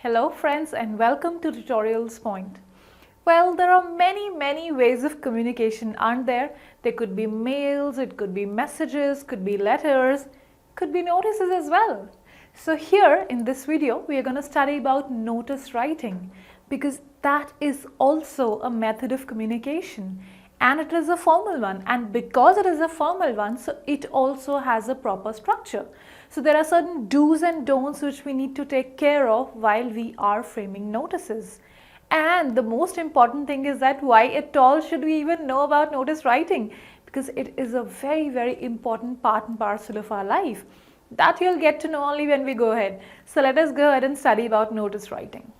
Hello friends and welcome to Tutorials Point. Well, there are many ways of communication, aren't there? There could be mails, it could be messages, could be letters, could be notices as well. So here in this video, we are going to study about notice writing because that is also a method of communication and it is a formal one, and because it is a formal one, so it also has a proper structure. So there are certain do's and don'ts which we need to take care of while we are framing notices. And the most important thing is that why at all should we even know about notice writing? Because it is a very important part and parcel of our life. That you'll get to know only when we go ahead. So let us go ahead and study about notice writing.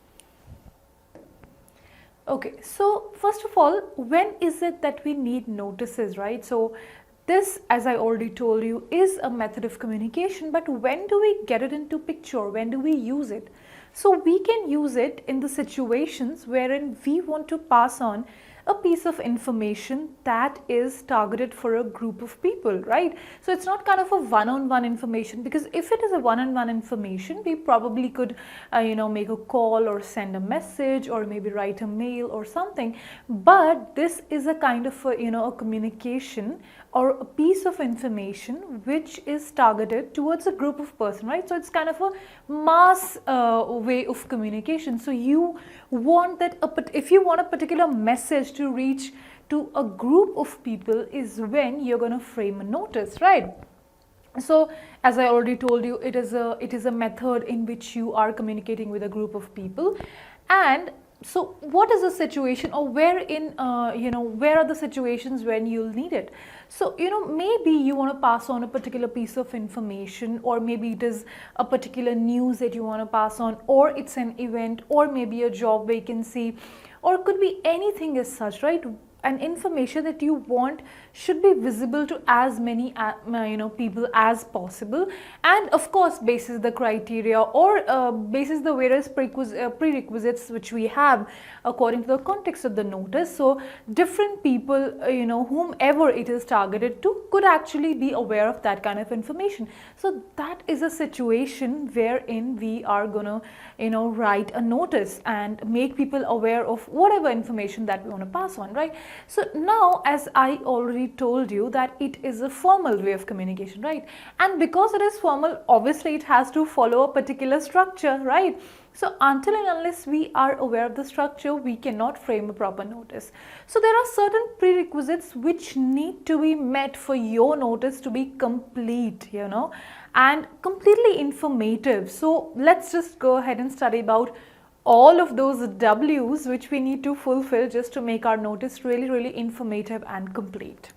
Okay, so first of all, when is it that we need notices, right? So this, as I already told you, is a method of communication, but when do we get it into picture? When do we use it? So we can use it in the situations wherein we want to pass on a piece of information that is targeted for a group of people, right? So it's not kind of a one-on-one information, because if it is a one-on-one information, we probably could, make a call or send a message or maybe write a mail or something. But this is a kind of a communication or a piece of information which is targeted towards a group of person, right? So it's kind of a mass way of communication. So you want that, if you want a particular message to reach to a group of people, is when you're going to frame a notice, right? So as I already told you, it is a method in which you are communicating with a group of people. And so what is the situation, or where are the situations when you'll need it? So maybe you want to pass on a particular piece of information, or maybe it is a particular news that you want to pass on, or it's an event, or maybe a job vacancy, or it could be anything as such, right? An information that you want should be visible to as many people as possible, and of course basis the criteria or basis the various prerequisites which we have according to the context of the notice. So different people, whomever it is targeted to, could actually be aware of that kind of information. So that is a situation wherein we are gonna write a notice and make people aware of whatever information that we want to pass on, right? So now, as I already told you, that it is a formal way of communication, right? And because it is formal, obviously it has to follow a particular structure, right? So until and unless we are aware of the structure, we cannot frame a proper notice. So there are certain prerequisites which need to be met for your notice to be complete, and completely informative. So let's just go ahead and study about all of those W's which we need to fulfill just to make our notice really informative and complete.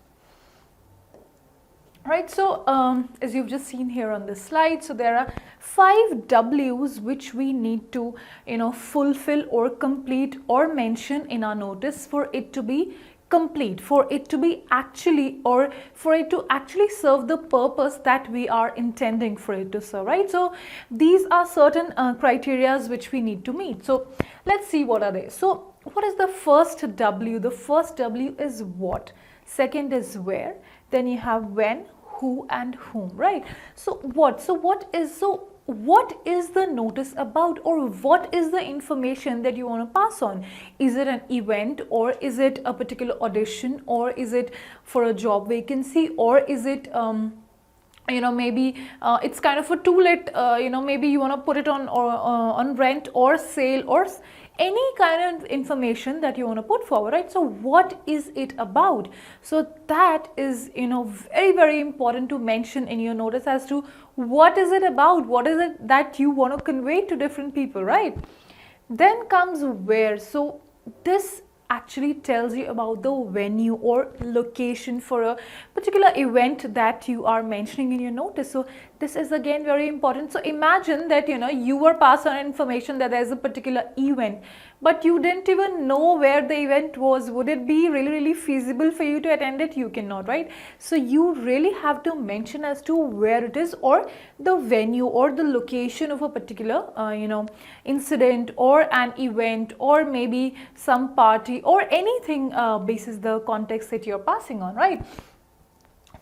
Right, so as you've just seen here on this slide, so there are 5 W's which we need to fulfill or complete or mention in our notice for it to be complete, for it to be actually, or for it to actually serve the purpose that we are intending for it to serve, right? So these are certain criterias which we need to meet. So let's see what are they. So what is the first W? The first W is what, second is where, then you have when, who and whom, right? So what is the notice about, or what is the information that you want to pass on? Is it an event, or is it a particular audition, or is it for a job vacancy, or is it maybe it's kind of a to-let, maybe you want to put it on rent or sale, or any kind of information that you want to put forward, right? So what is it about? So that is very important to mention in your notice as to what is it about, what is it that you want to convey to different people, right? Then comes where. So this actually tells you about the venue or location for a particular event that you are mentioning in your notice. So this is again very important. So imagine that you were passed on information that there is a particular event, but you didn't even know where the event was. Would it be really feasible for you to attend it? You cannot, right? So you really have to mention as to where it is, or the venue or the location of a particular incident or an event, or maybe some party or anything basis the context that you're passing on, right?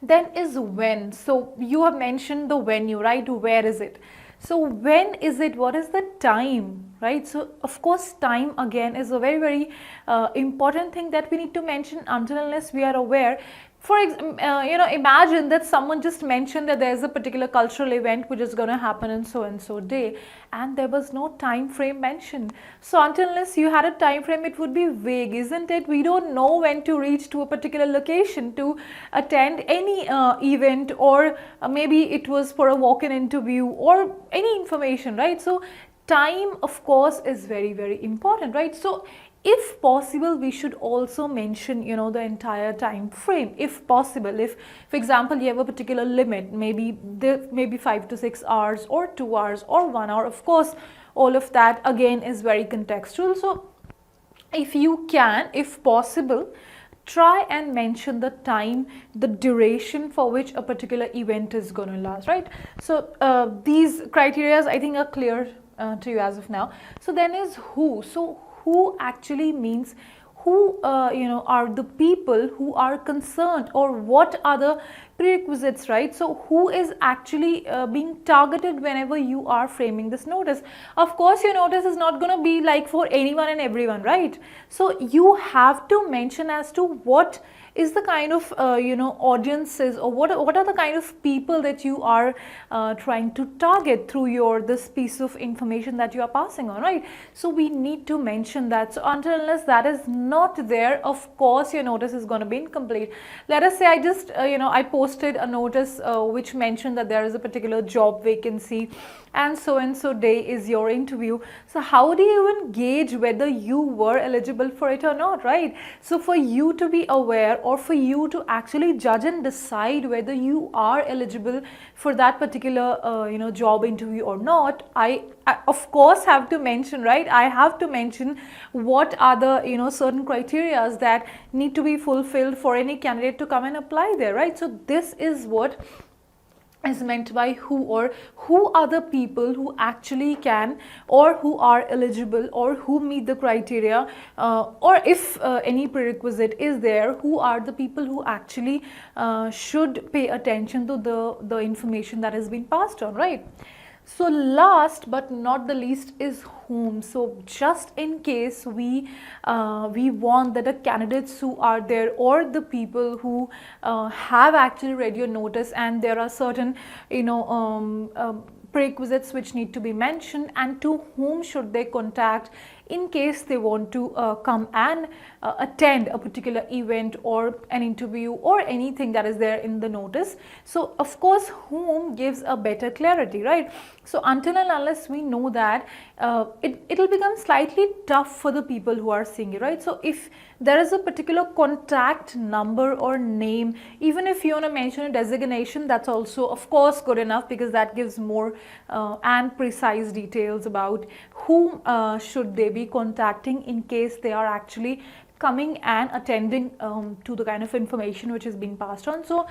Then is when. So you have mentioned the venue, right? Where is it? So when is it? What is the time? right? So of course time again is a very important thing that we need to mention until unless we are aware. For imagine that someone just mentioned that there's a particular cultural event which is going to happen in so and so day, and there was no time frame mentioned. So until unless you had a time frame, it would be vague, isn't it? We don't know when to reach to a particular location to attend any event, or maybe it was for a walk-in interview or any information, right? So time of course is very important, right? So if possible, we should also mention, the entire time frame if possible. If for example you have a particular limit, maybe 5 to 6 hours or 2 hours or 1 hour, of course all of that again is very contextual. So if you can, if possible, try and mention the time, the duration for which a particular event is going to last, right? So these criteria I think are clear to you as of now. So then is who. So who actually means who are the people who are concerned, or what are the prerequisites, right? So who is actually being targeted whenever you are framing this notice. Of course your notice is not going to be like for anyone and everyone, right? So you have to mention as to what is the kind of audiences, or what are the kind of people that you are trying to target through this piece of information that you are passing on, right? So we need to mention that. So until unless that is not there, of course your notice is going to be incomplete. Let us say I just I posted a notice which mentioned that there is a particular job vacancy and so day is your interview. So how do you even gauge whether you were eligible for it or not, right? So for you to be aware, or for you to actually judge and decide whether you are eligible for that particular job interview or not, I of course have to mention, right? I have to mention what are the certain criteria that need to be fulfilled for any candidate to come and apply there, right? So this is what is meant by who, or who are the people who actually can, or who are eligible, or who meet the criteria, or if any prerequisite is there, who are the people who actually should pay attention to the information that has been passed on, right? So last but not the least is whom. So just in case we want that the candidates who are there, or the people who have actually read your notice, and there are certain prerequisites which need to be mentioned, and to whom should they contact in case they want to come and attend a particular event or an interview or anything that is there in the notice. So of course whom gives a better clarity, right? So until and unless we know that, it will become slightly tough for the people who are seeing it, right? So if there is a particular contact number or name, even if you want to mention a designation, that's also of course good enough, because that gives more and precise details about whom should they be contacting in case they are actually coming and attending to the kind of information which is being passed on. So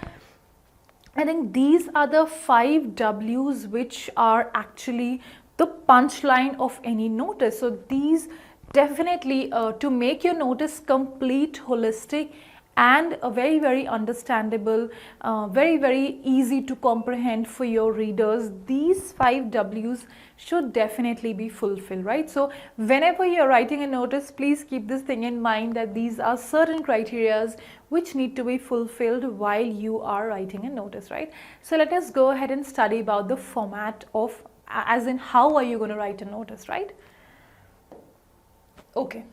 I think these are the 5 W's which are actually the punchline of any notice. So these definitely to make your notice complete, holistic, and a very understandable, very easy to comprehend for your readers, these 5 W's should definitely be fulfilled, right? So whenever you're writing a notice, please keep this thing in mind, that these are certain criterias which need to be fulfilled while you are writing a notice, right? So let us go ahead and study about the format of, as in how are you going to write a notice, right? Okay.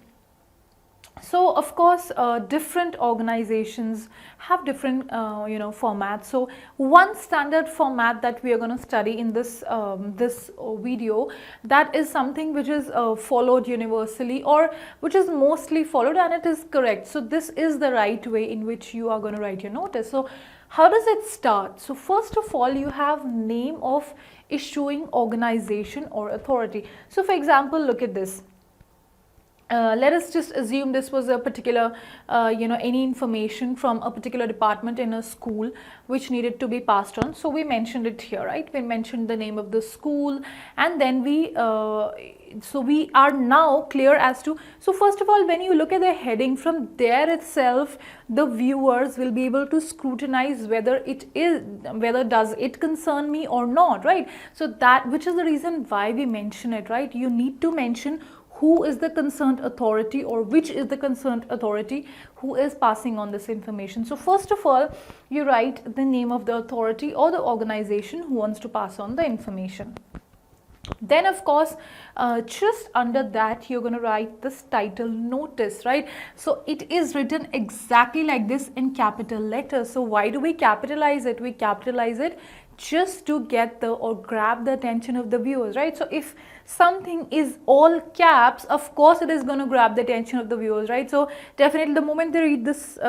So of course different organizations have different formats. So one standard format that we are going to study in this video, that is something which is followed universally, or which is mostly followed, and it is correct. So this is the right way in which you are going to write your notice. So how does it start? So first of all, you have name of issuing organization or authority. So for example, look at this. Let us just assume this was a particular, any information from a particular department in a school which needed to be passed on. So we mentioned it here, right? We mentioned the name of the school, and then we so we are now clear as to, so first of all, when you look at the heading, from there itself the viewers will be able to scrutinize whether does it concern me or not, right? So that, which is the reason why we mention it, right? You need to mention who is the concerned authority, or which is the concerned authority who is passing on this information. So first of all, you write the name of the authority or the organization who wants to pass on the information. Then of course, just under that you're going to write this title notice, right? So it is written exactly like this in capital letters. So why do we capitalize it? We capitalize it just to get the, or grab the attention of the viewers, right? So if something is all caps, of course it is going to grab the attention of the viewers, right? So definitely the moment they read this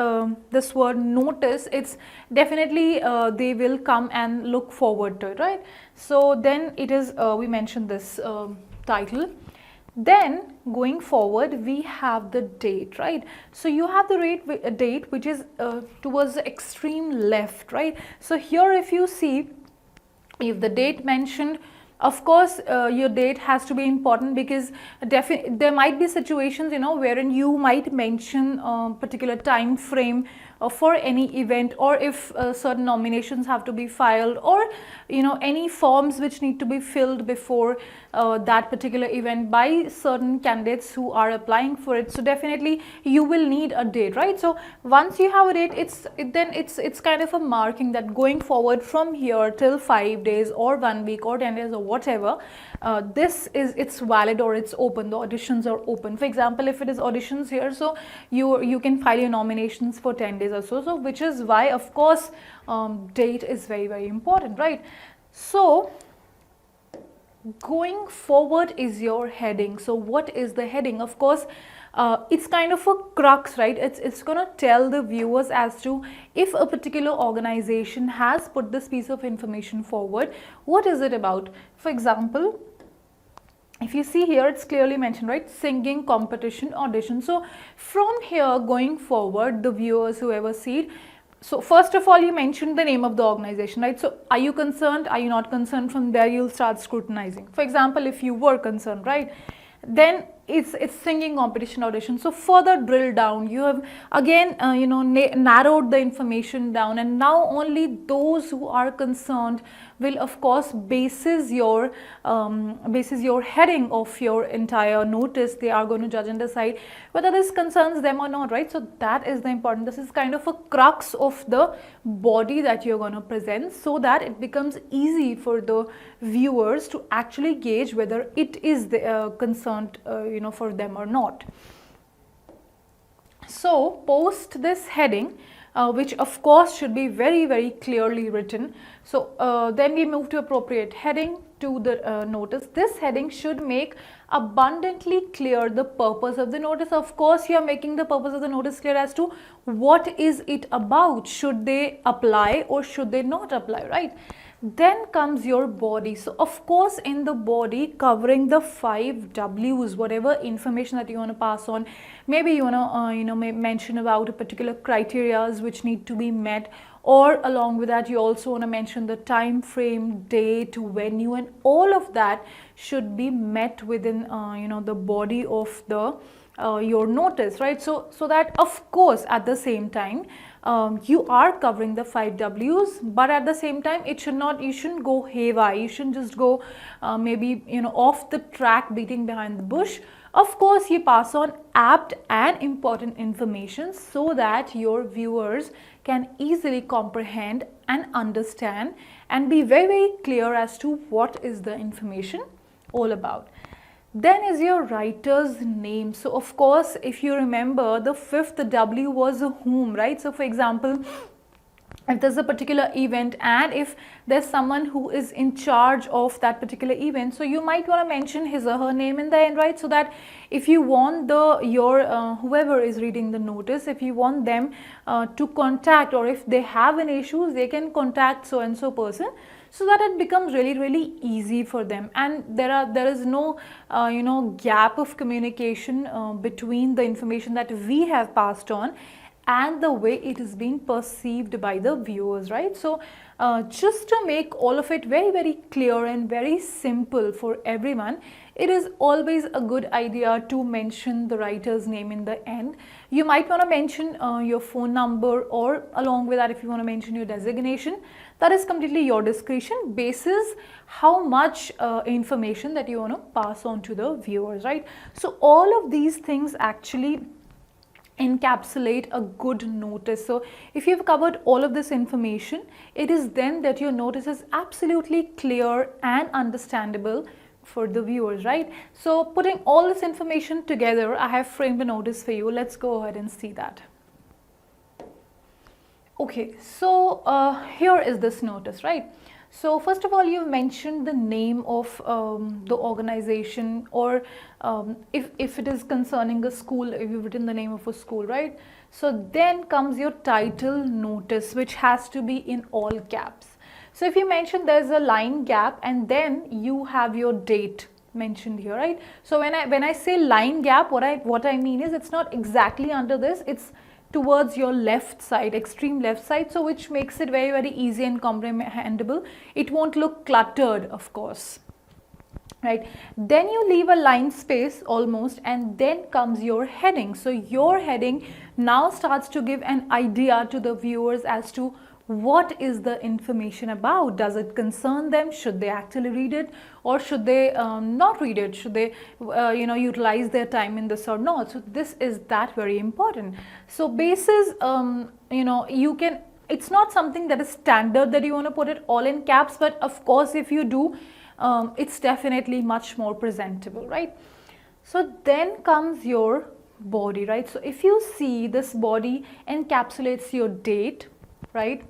this word notice, it's definitely they will come and look forward to it, right? So then it is we mentioned this title. Then going forward, we have the date, right? So you have the date which is towards the extreme left, right? So here if you see, if the date mentioned, of course your date has to be important, because there might be situations, you know, wherein you might mention a particular time frame for any event, or if certain nominations have to be filed, or you know, any forms which need to be filled before that particular event by certain candidates who are applying for it. So definitely you will need a date, right? So once you have a date, it's kind of a marking that going forward from here till 5 days or 1 week or 10 days or whatever, it's valid or it's open, the auditions are open. For example, if it is auditions here, so you can file your nominations for 10 days or so, so which is why of course date is very, very important, right? So going forward is your heading. So what is the heading? Of course it's kind of a crux, right? It's gonna tell the viewers as to if a particular organization has put this piece of information forward, what is it about? For example, if you see here, it's clearly mentioned, right? Singing competition audition. So from here going forward, the viewers, whoever see it, so first of all, you mentioned the name of the organization, right? So are you concerned? Are you not concerned? From there you'll start scrutinizing. For example, if you were concerned, right, then it's singing competition audition. So further drill down, you have again you know, narrowed the information down, and now only those who are concerned will of course basis your heading of your entire notice. They are going to judge and decide whether this concerns them or not, right? So that is the important, this is kind of a crux of the body that you're going to present, so that it becomes easy for the viewers to actually gauge whether it is the concerned you know, for them or not. So post this heading, which of course should be very, very clearly written. So then we move to appropriate heading to the notice. This heading should make abundantly clear the purpose of the notice. Of course, you are making the purpose of the notice clear as to what is it about. Should they apply or should they not apply, right? Then comes your body. So of course in the body, covering the 5 W's, whatever information that you want to pass on, maybe you want to you know, mention about a particular criterias which need to be met, or along with that you also want to mention the time frame, date, venue, and all of that should be met within you know, the body of the your notice, right? So that of course at the same time you are covering the 5 W's, but at the same time it should not, you shouldn't go haywire, you shouldn't just go maybe, you know, off the track, beating behind the bush. Of course you pass on apt and important information so that your viewers can easily comprehend and understand and be very, very clear as to what is the information all about. Then is your writer's name. So of course, if you remember, the 5th W was a whom, right? So for example, if there's a particular event and if there's someone who is in charge of that particular event, so you might want to mention his or her name in the end, right? So that if you want whoever is reading the notice, if you want them to contact, or if they have any issues, they can contact so and so person, so that it becomes really, really easy for them, and there is no you know, gap of communication between the information that we have passed on and the way it is being perceived by the viewers, right? So just to make all of it very, very clear and very simple for everyone, it is always a good idea to mention the writer's name in the end. You might want to mention your phone number, or along with that, if you want to mention your designation, that is completely your discretion, basis how much information that you want to pass on to the viewers, right? So all of these things actually encapsulate a good notice. So if you've covered all of this information, it is then that your notice is absolutely clear and understandable for the viewers, right? So putting all this information together, I have framed a notice for you. Let's go ahead and see that. Okay, so here is this notice, right? So first of all, you've mentioned the name of the organization, or if it is concerning a school, if you've written the name of a school, right? So then comes your title notice, which has to be in all caps. So if you mention there's a line gap, and then you have your date mentioned here, right? So when I say line gap, what I mean is it's not exactly under this, it's towards your left side, extreme left side, so which makes it very, very easy and comprehensible. It won't look cluttered, of course, right? Then you leave a line space almost, and then comes your heading. So your heading now starts to give an idea to the viewers as to what is the information about. Does it concern them? Should they actually read it, or should they not read it? Should they utilize their time in this or not? So this is that very important. So basis, you can, it's not something that is standard that you want to put it all in caps, but of course if you do, it's definitely much more presentable, right? So then comes your body, right? So if you see, this body encapsulates your date, right?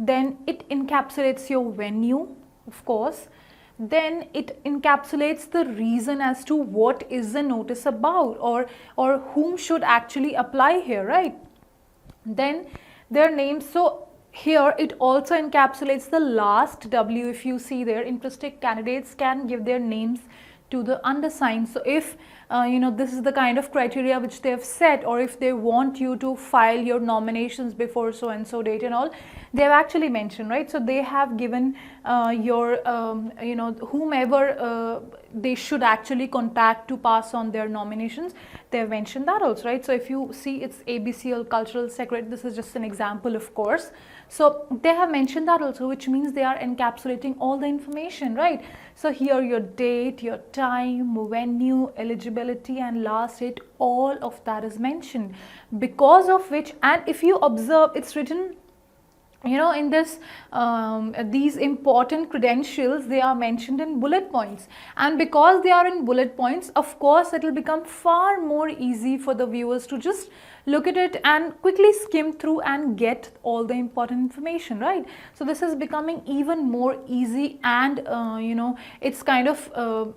Then it encapsulates your venue, of course. Then it encapsulates the reason as to what is the notice about, or whom should actually apply here, right? Then their names. So here it also encapsulates the last W. If you see there, interested candidates can give their names to the undersigned. So if this is the kind of criteria which they have set, or if they want you to file your nominations before so and so date and all, they have actually mentioned, right? So they have given your whomever they should actually contact to pass on their nominations, they have mentioned that also, right? So if you see, it's ABCL Cultural Secretary, this is just an example, of course. So they have mentioned that also, which means they are encapsulating all the information, right? So here your date, your time, venue, eligibility, and last date, all of that is mentioned, because of which, and if you observe, it's written, in this these important credentials, they are mentioned in bullet points, and because they are in bullet points, of course it will become far more easy for the viewers to just look at it and quickly skim through and get all the important information, right? So this is becoming even more easy, and it's kind of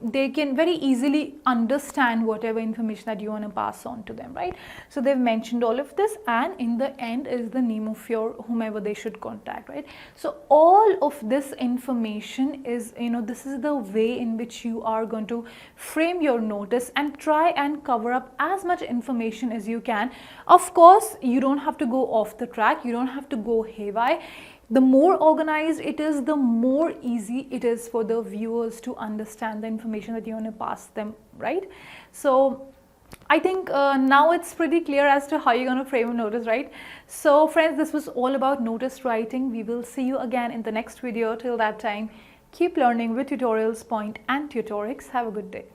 they can very easily understand whatever information that you want to pass on to them, right? So they've mentioned all of this, and in the end is the name of your whomever they should contact, right? So all of this information is, this is the way in which you are going to frame your notice and try and cover up as much information as you can. Of course, you don't have to go off the track, you don't have to go haywire. The more organized it is, the more easy it is for the viewers to understand the information that you want to pass them, right? So I think now it's pretty clear as to how you're going to frame a notice, right? So friends, this was all about notice writing. We will see you again in the next video. Till that time, keep learning with Tutorials Point and Tutorix. Have a good day.